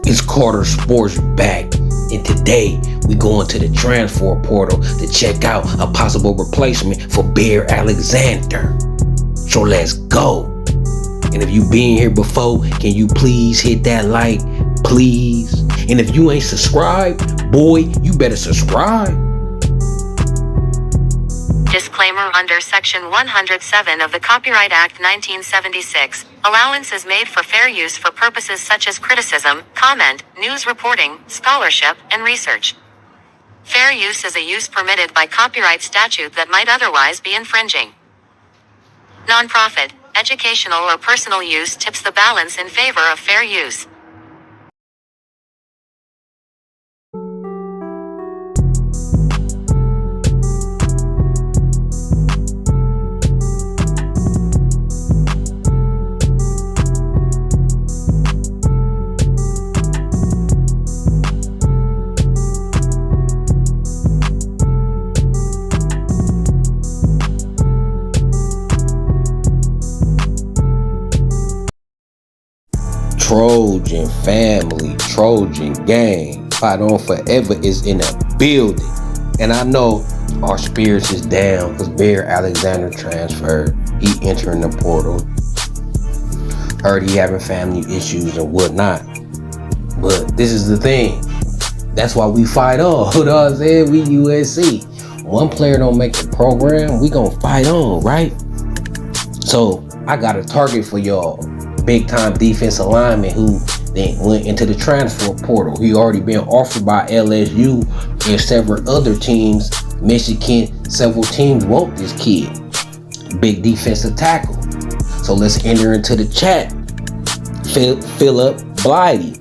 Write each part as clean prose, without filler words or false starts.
It's Carter Sports back, and today we go into the transfer portal to check out a possible replacement for Bear Alexander. So let's go. And if you been here before, can you please hit that like, please? And if you ain't subscribed, boy, you better subscribe. Disclaimer: under Section 107 of the Copyright Act 1976, allowance is made for fair use for purposes such as criticism, comment, news reporting, scholarship, and research. Fair use is a use permitted by copyright statute that might otherwise be infringing. Nonprofit, educational, or personal use tips the balance in favor of fair use. Trojan family, Trojan gang, Fight On Forever is in a building. And I know our spirits is down because Bear Alexander transferred. He entering the portal. Heard he having family issues and whatnot. But this is the thing. That's why we fight on. You know what I'm saying? We USC. One player don't make the program, we gonna fight on, right? So I got a target for y'all. Big time defensive lineman who then went into the transfer portal. He already been offered by LSU and several other teams. Michigan, several teams want this kid. Big defensive tackle. So let's enter into the chat. Philip Blidi,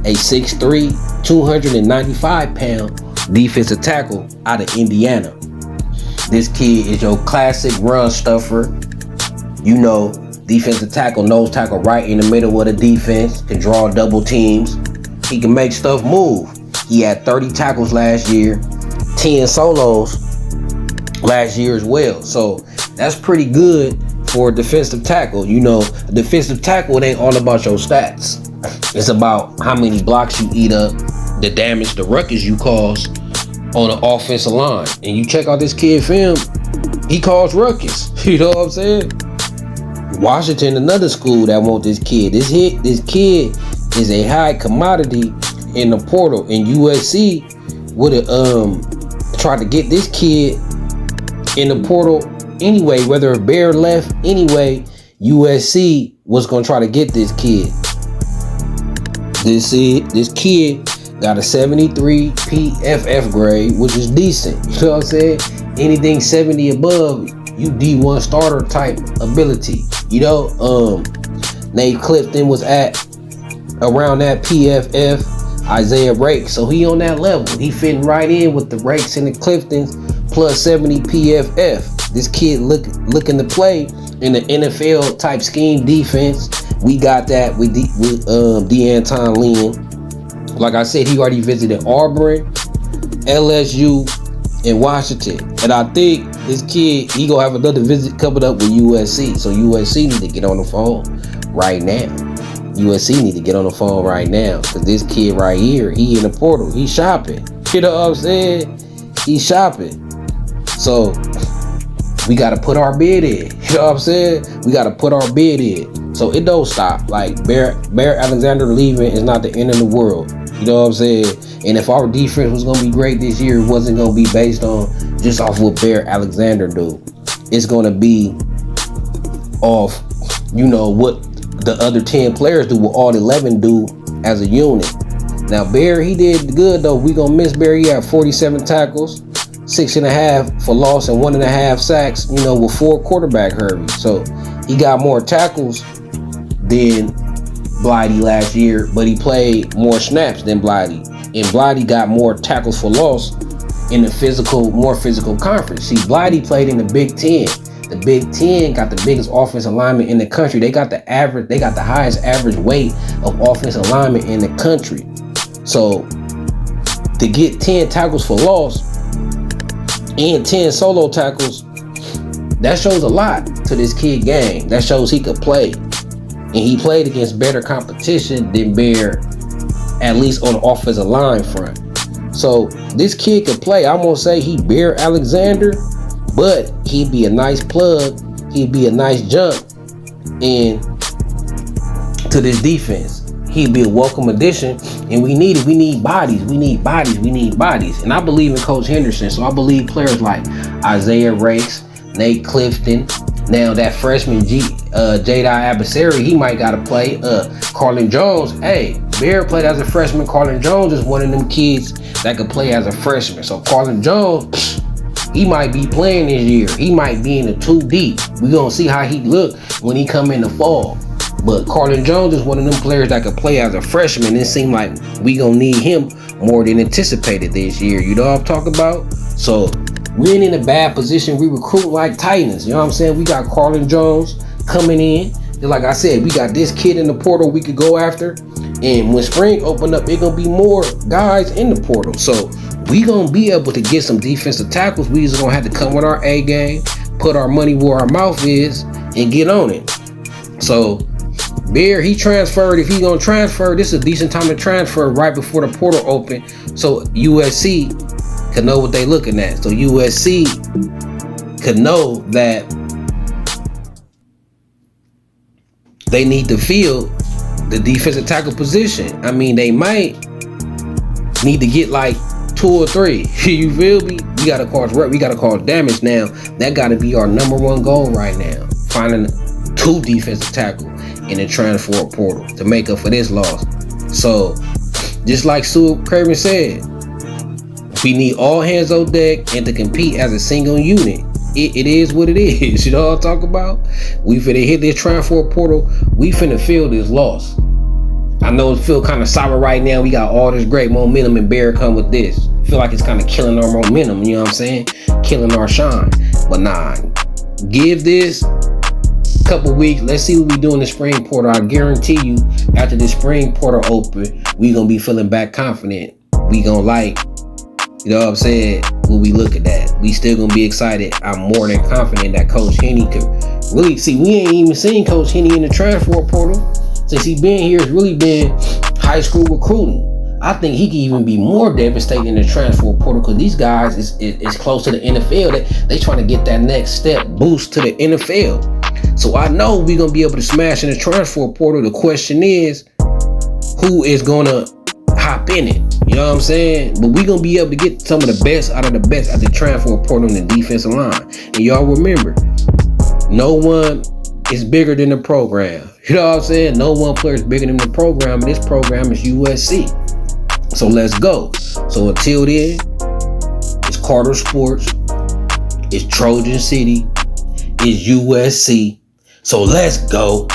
a 6'3", 295-pound defensive tackle out of Indiana. This kid is your classic run stuffer. You know, defensive tackle, nose tackle right in the middle of the defense, can draw double teams. He can make stuff move. He had 30 tackles last year, 10 solos last year as well. So that's pretty good for a defensive tackle. You know, a defensive tackle, it ain't all about your stats. It's about how many blocks you eat up, the damage, the ruckus you cause on the offensive line. And you check out this kid film, he caused ruckus. You know what I'm saying? Washington, another school that want this kid. This kid is a high commodity in the portal, and USC would have tried to get this kid in the portal anyway. Whether Bear left anyway, USC was gonna try to get this kid. This kid got a 73 PFF grade, which is decent. You know what I'm saying? Anything 70 above, you D1 starter type ability. You know, Nate Clifton was at around that PFF, Isaiah Rakes. So he on that level. He fitting right in with the Rakes and the Cliftons plus 70 PFF. This kid looking to play in the NFL type scheme defense. We got that with D'Anton Lynn. Like I said, he already visited Auburn, LSU, in Washington, and I think this kid, he gonna have another visit coming up with USC. So USC need to get on the phone right now. USC need to get on the phone right now, because this kid right here, he in the portal, he shopping. You know what I'm saying? He shopping. So we gotta put our bid in. You know what I'm saying? We gotta put our bid in. So it don't stop. Like Bear Alexander leaving is not the end of the world. You know what I'm saying? And if our defense was gonna be great this year, it wasn't gonna be based on just off what Bear Alexander do. It's gonna be off, you know, what the other 10 players do, what all 11 do as a unit. Now Bear, he did good though. We gonna miss Bear. He had 47 tackles, 6.5 for loss and 1.5 sacks. You know, with 4 quarterback hurries. So he got more tackles than Blidi last year, but he played more snaps than Blidi. And Blidi got more tackles for loss in the more physical conference. See, Blidi played in the Big Ten. The Big Ten got the biggest offensive lineman in the country. They got the highest average weight of offensive lineman in the country. So to get 10 tackles for loss and 10 solo tackles, that shows a lot to this kid game. That shows he could play. And he played against better competition than Bear at least on the offensive line front. So this kid could play. I won't say he Bear Alexander, but he'd be a nice plug. He'd be a nice jump in to this defense. He'd be a welcome addition, and we need it. We need bodies. We need bodies. We need bodies. And I believe in Coach Henderson, so I believe players like Isaiah Rakes, Nate Clifton. Now that freshman Jadai Abasari, he might gotta play. Carlin Jones, hey, Bear played as a freshman. Carlin Jones is one of them kids that could play as a freshman. So Carlin Jones, he might be playing this year. He might be in the 2 deep. We're gonna see how he look when he come in the fall. But Carlin Jones is one of them players that could play as a freshman. It seemed like we gonna need him more than anticipated this year. You know what I'm talking about? So we ain't in a bad position. We recruit like Titans. You know what I'm saying? We got Carlin Jones coming in. And like I said, we got this kid in the portal we could go after. And when spring open up, it gonna be more guys in the portal. So we gonna be able to get some defensive tackles. We just gonna have to come with our A game, put our money where our mouth is, and get on it. So Bear, he transferred. If he gonna transfer, this is a decent time to transfer right before the portal open, so USC could know what they looking at. So USC could know that they need to fill the defensive tackle position. I mean, they might need to get like 2 or 3. You feel me? We gotta cause damage now. That gotta be our #1 goal right now. Finding 2 defensive tackle in the transfer portal to make up for this loss. So, just like Sue Craven said, we need all hands on deck and to compete as a single unit. It is what it is. You know what I'm talking about? We finna hit this transfer portal. We finna feel this loss. I know it feel kind of sour right now. We got all this great momentum, and Bear come with this. Feel like it's kind of killing our momentum. You know what I'm saying? Killing our shine. But nah, give this couple weeks. Let's see what we do in the spring portal. I guarantee you, after the spring portal open, we gonna be feeling back confident. We gonna like, you know what I'm saying, what we looking at. We still gonna be excited. I'm more than confident that Coach Henny could really see. We ain't even seen Coach Henny in the transfer portal since he been here. It's really been high school recruiting. I think he can even be more devastating in the transfer portal because these guys is close to the NFL. They trying to get that next step boost to the NFL. So I know we're going to be able to smash in the transfer portal. The question is, who is going to hop in it? You know what I'm saying? But we're going to be able to get some of the best out of the best at the transfer portal in the defensive line. And y'all remember, no one is bigger than the program. You know what I'm saying? No one player is bigger than the program. And this program is USC. So let's go. So until then, it's Carter Sports. It's Trojan City. It's USC. So let's go.